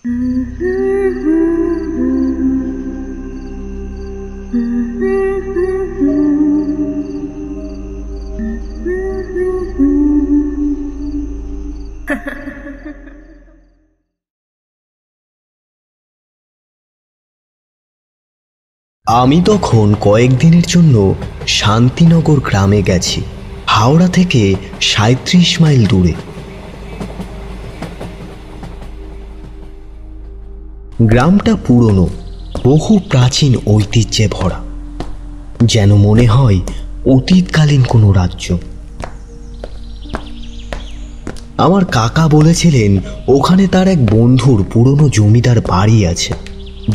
আমি তখন কয়েকদিনের জন্য শান্তিনগর গ্রামে গেছি, হাওড়া থেকে ৩৭ মাইল দূরে। গ্রামটা পুরনো, বহু প্রাচীন ঐতিহ্যে ভরা, যেন মনে হয় অতীতকালীন কোনো রাজ্য। আমার কাকা বলেছিলেন ওখানে তার এক বন্ধুর পুরনো জমিদার বাড়ি আছে।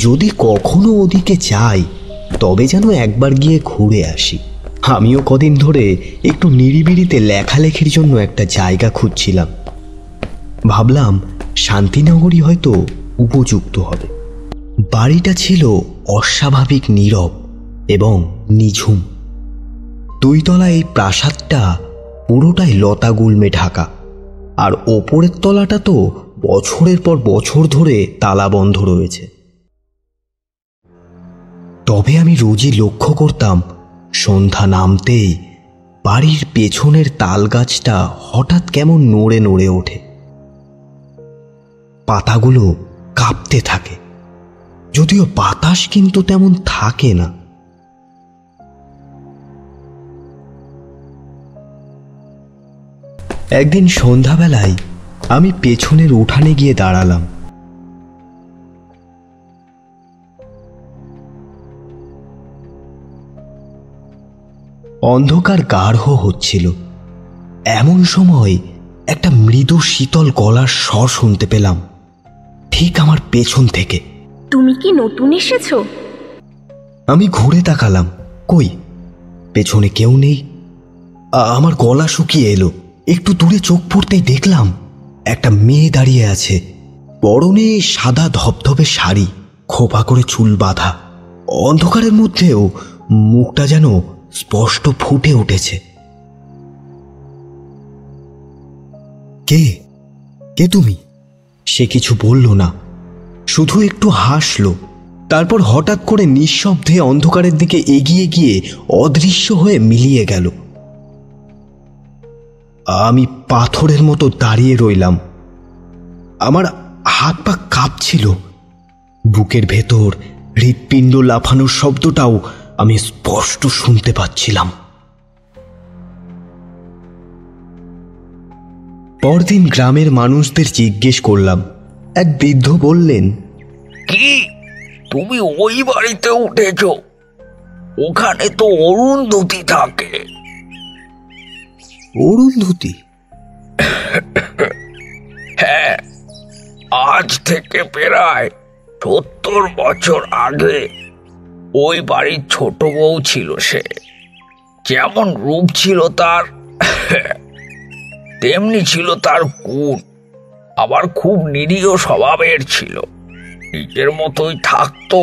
যদি কখনো ওদিকে যাই তবে যেন একবার গিয়ে ঘুরে আসি। আমিও কদিন ধরে একটু নিরিবিলিতে লেখালেখির জন্য একটা জায়গা খুঁজছিলাম। ভাবলাম শান্তিনগরই হয়তো উপযুক্ত হবে। বাড়িটা ছিল অস্বাভাবিক নীরব এবং নিঝুম। ২ তলা এই প্রাসাদটা পুরোটাই লতা গুল্মে ঢাকা, আর ওপরের তলাটা তো বছরের পর বছর ধরে তালা বন্ধ রয়েছে। তবে আমি রোজই লক্ষ্য করতাম সন্ধ্যা নামতেই বাড়ির পেছনের তাল গাছটা হঠাৎ কেমন নড়ে নড়ে ওঠে, পাতাগুলো কাঁপতে থাকে, যদিও বাতাস কিন্তু তেমন থাকে না। একদিন সন্ধ্যাবেলায় আমি পেছনের উঠানে গিয়ে দাঁড়ালাম। অন্ধকার গাঢ় হচ্ছিল। এমন সময় একটা মৃদু শীতল গলার স্বর শুনতে পেলাম ঠিক আমার পেছন থেকে। তুমি কি নতুন এসেছো? আমি ঘুরে তাকালাম, কই পেছনে কেউ নেই। আমার গলা শুকিয়ে এলো। একটু দূরে চোখ পড়তেই দেখলাম একটা মেয়ে দাঁড়িয়ে আছে, পরনে সাদা ধবধবে শাড়ি, খোপা করে চুল বাঁধা। অন্ধকারের মধ্যেও মুখটা যেন স্পষ্ট ফুটে উঠেছে। কে কে তুমি? সে কিছু বলল না, শুধু একটু হাসলো। তারপর হঠাৎ করে নিঃশব্দে অন্ধকারের দিকে এগিয়ে গিয়ে অদৃশ্য হয়ে মিলিয়ে গেল। আমি পাথরের মতো দাঁড়িয়ে রইলাম। আমার হাত পা কাঁপছিল, বুকের ভেতর হৃৎপিণ্ড লাফানোর শব্দটাও আমি স্পষ্ট শুনতে পাচ্ছিলাম। পরদিন গ্রামের মানুষদের জিজ্ঞেস করলাম। এক বৃদ্ধ বললেন, কি তুমি ওই বাড়িতে উঠেছ? ওখানে তো অরুন্ধতী থাকে। অরুন্ধতী? হ্যাঁ, আজ থেকে প্রায় ৭০ বছর আগে ওই বাড়ির ছোট বউ ছিল সে। যেমন রূপ ছিল তার, তেমনি ছিল তার গুণ। আবার খুব নিরীহ স্বভাবের ছিল, নিজের মতোই থাকতো।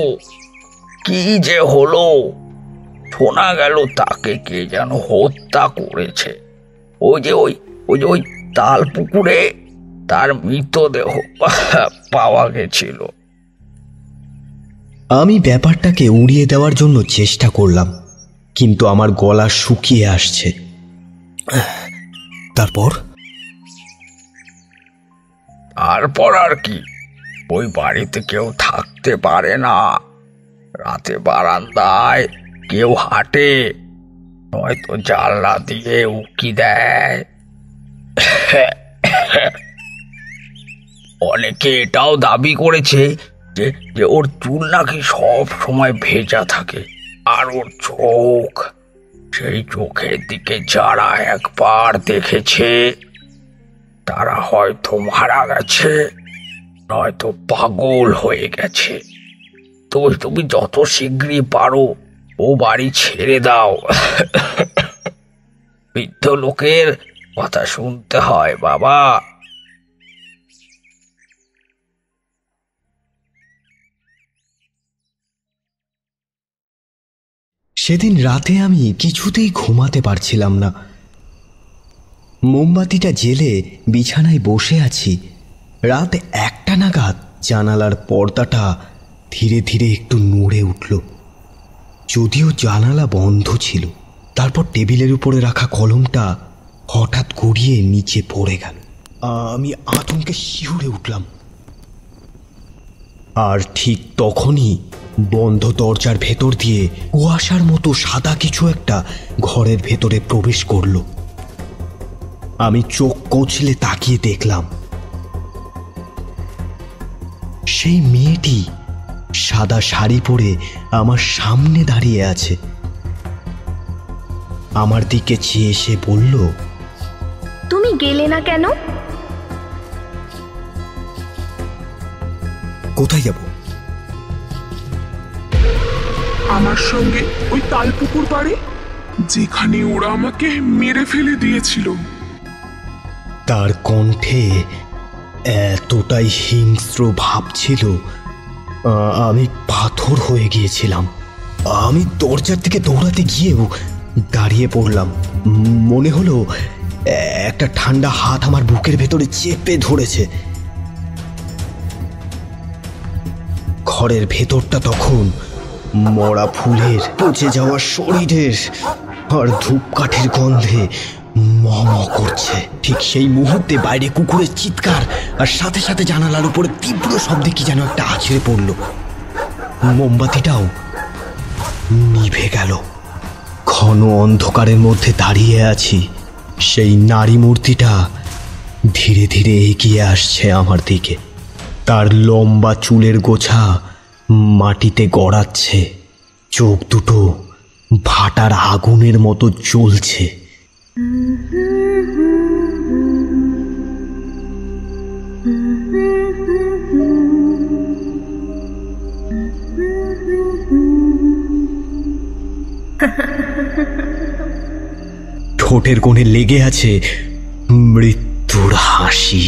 কি যে হলো, শোনা গেল তাকে কে যেন হত্যা করেছে। ওই তাল পুকুরে তার মৃতদেহ পাওয়া গেছিল। আমি ব্যাপারটাকে উড়িয়ে দেওয়ার জন্য চেষ্টা করলাম, কিন্তু আমার গলা শুকিয়ে আসছে। তারপর আর কি, ওই বাড়িতে কেউ থাকতে পারে না। রাতে বারান্দায় কেউ হাঁটে, নয়তো জানলা দিয়ে উকি দেয়। অনেকে এটাও দাবি করেছে যে ওর চুল নাকি সব সময় ভেজা থাকে, আর ওর চোখ, সেই চোখের দিকে যারা একবার দেখেছে তারা হয়তো মারা গেছে, নয়তো পাগল হয়ে গেছে। তুমি যত শীঘ্রই পারো ও বাড়ি ছেড়ে দাও। বৃদ্ধ লোকের কথা শুনতে হয় বাবা। সেদিন রাতে আমি কিছুতেই ঘুমাতে পারছিলাম না। মোমবাতিটা জেলে বিছানায় বসে আছি। রাত ১টা নাগাদ জানালার পর্দাটা ধীরে ধীরে একটু নড়ে উঠল। যদিও জানালা বন্ধ ছিল। তারপর টেবিলের উপরে রাখা কলমটা হঠাৎ গড়িয়ে নিচে পড়ে গেল। আমি আতঙ্কে শিউরে উঠলাম। আর ঠিক তখনই বন্ধ দরজার ভেতর দিয়ে কুয়াশার মতো সাদা কিছু একটা ঘরের ভেতরে প্রবেশ করল। আমি চোখ কচলে তাকিয়ে দেখলাম সেই মেয়েটি সাদা শাড়ি পরে আমার সামনে দাঁড়িয়ে আছে। আমার দিকে চেয়ে এসে বলল, তুমি গেলে না কেন? কোথায় যাব? আমার সঙ্গে ওই তালপুকুর পাড়ে, যেখানে ওরা আমাকে মেরে ফেলে দিয়েছিল। তার কণ্ঠে এতটাই হিংস্র ভাব ছিল, আমি পাথর হয়ে গিয়েছিলাম। আমি দরজার দিকে দৌড়াতে গিয়েও দাঁড়িয়ে পড়লাম। মনে হলো একটা ঠান্ডা হাত আমার বুকের ভেতরে চেপে ধরেছে। ঘরের ভেতরটা তখন মরা ফুলের, পচে যাওয়া শরীরের আর ধূপকাঠির গন্ধে মম করছে। ঠিক সেই মুহূর্তে বাইরে কুকুরের চিৎকার, আর সাথে সাথে জানালার উপরে তীব্র শব্দে কি যেন একটা আছড়ে পড়ল। মোমবাতিটাও নিভে গেল। ঘন অন্ধকারের মধ্যে দাঁড়িয়ে আছি। সেই নারী মূর্তিটা ধীরে ধীরে এগিয়ে আসছে আমার দিকে। তার লম্বা চুলের গোছা মাটিতে গড়াচ্ছে, চোখ দুটো ভাটার আগুনের মতো জ্বলছে। ঠোঁটের কোণে লেগে আছে মৃত্যুর হাসি।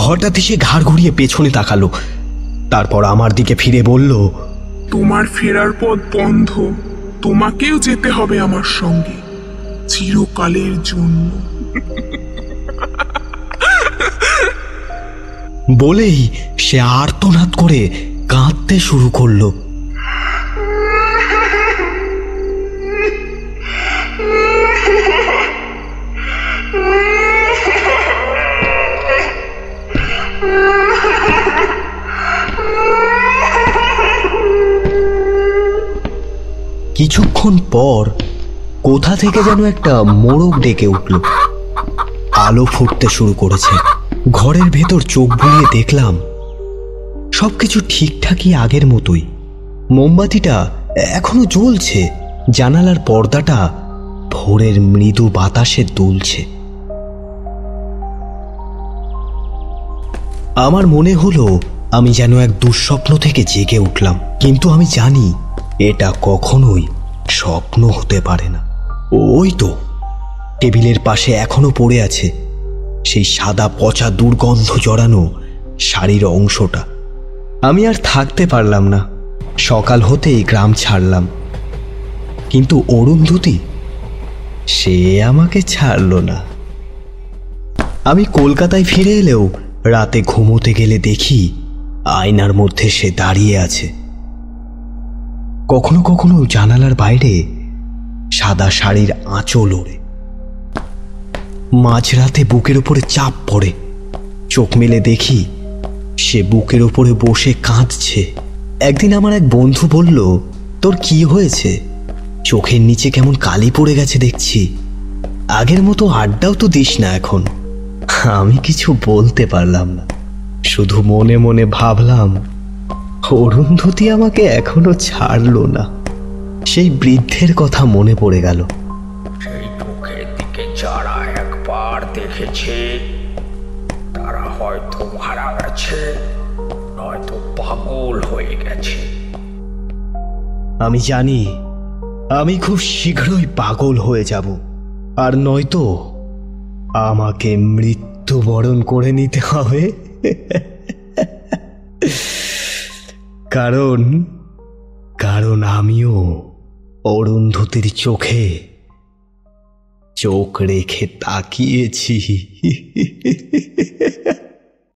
হঠাৎ সে ঘাড় ঘুরিয়ে পেছনে তাকালো, তারপর আমার দিকে ফিরে বলল, তোমার ফেরার পথ বন্ধ, তোমাকেও যেতে হবে আমার সঙ্গে, চিরকালের জন্য। বলেই সে আর্তনাদ করে কাঁদতে শুরু করলো। কিছুক্ষণ পর কোথা থেকে যেন একটা মোরগ ডেকে উঠল। আলো ফুটতে শুরু করেছে। ঘরের ভেতর চোখ বুলিয়ে দেখলাম সবকিছু ঠিকঠাকই আগের মতোই। মোমবাতিটা এখনো জ্বলছে। জানালার পর্দাটা ভোরের মৃদু বাতাসে দুলছে। আমার মনে হলো আমি যেন এক দুঃস্বপ্ন থেকে জেগে উঠলাম, কিন্তু আমি জানি এটা কখনোই স্বপ্ন হতে পারে না। ওই তো টেবিলের পাশে এখনো পড়ে আছে সেই সাদা পচা দুর্গন্ধ জড়ানো শাড়ির অংশটা। আমি আর থাকতে পারলাম না। সকাল হতেই গ্রাম ছাড়লাম, কিন্তু অরুন্ধতী সে আমাকে ছাড়ল না। আমি কলকাতায় ফিরে এলেও রাতে ঘুমোতে গেলে দেখি আয়নার মধ্যে সে দাঁড়িয়ে আছে। কখনো কখনো জানালার বাইরে সাদা শাড়ির আঁচল ওড়ে। মাঝরাতে বুকের উপরে চাপ পড়ে। চোখ মেলে দেখি সে বুকের উপরে বসে কাঁদছে। একদিন আমার এক বন্ধু বলল, তোর কি হয়েছে? চোখের নিচে কেমন কালি পড়ে গেছে দেখছি। আগের মতো আড্ডাও তো দিস না এখন। আমি কিছু বলতে পারলাম না, শুধু মনে মনে ভাবলাম অরুন্ধতী আমাকে এখনো ছাড়লো না। সেই বৃদ্ধের কথা মনে পড়ে গেল। সেই চোখের দিকে যারা একবার দেখেছে তারা হয়তো মারা গেছে, নয়তো পাগল হয়ে গেছে। আমি জানি আমি খুব শীঘ্রই পাগল হয়ে যাব, আর নয়তো আমাকে মৃত্যুবরণ করে নিতে হবে। কারণ কারণ আমিও অরুন্ধতীর চোখে চোখ রেখে তাকিয়েছি।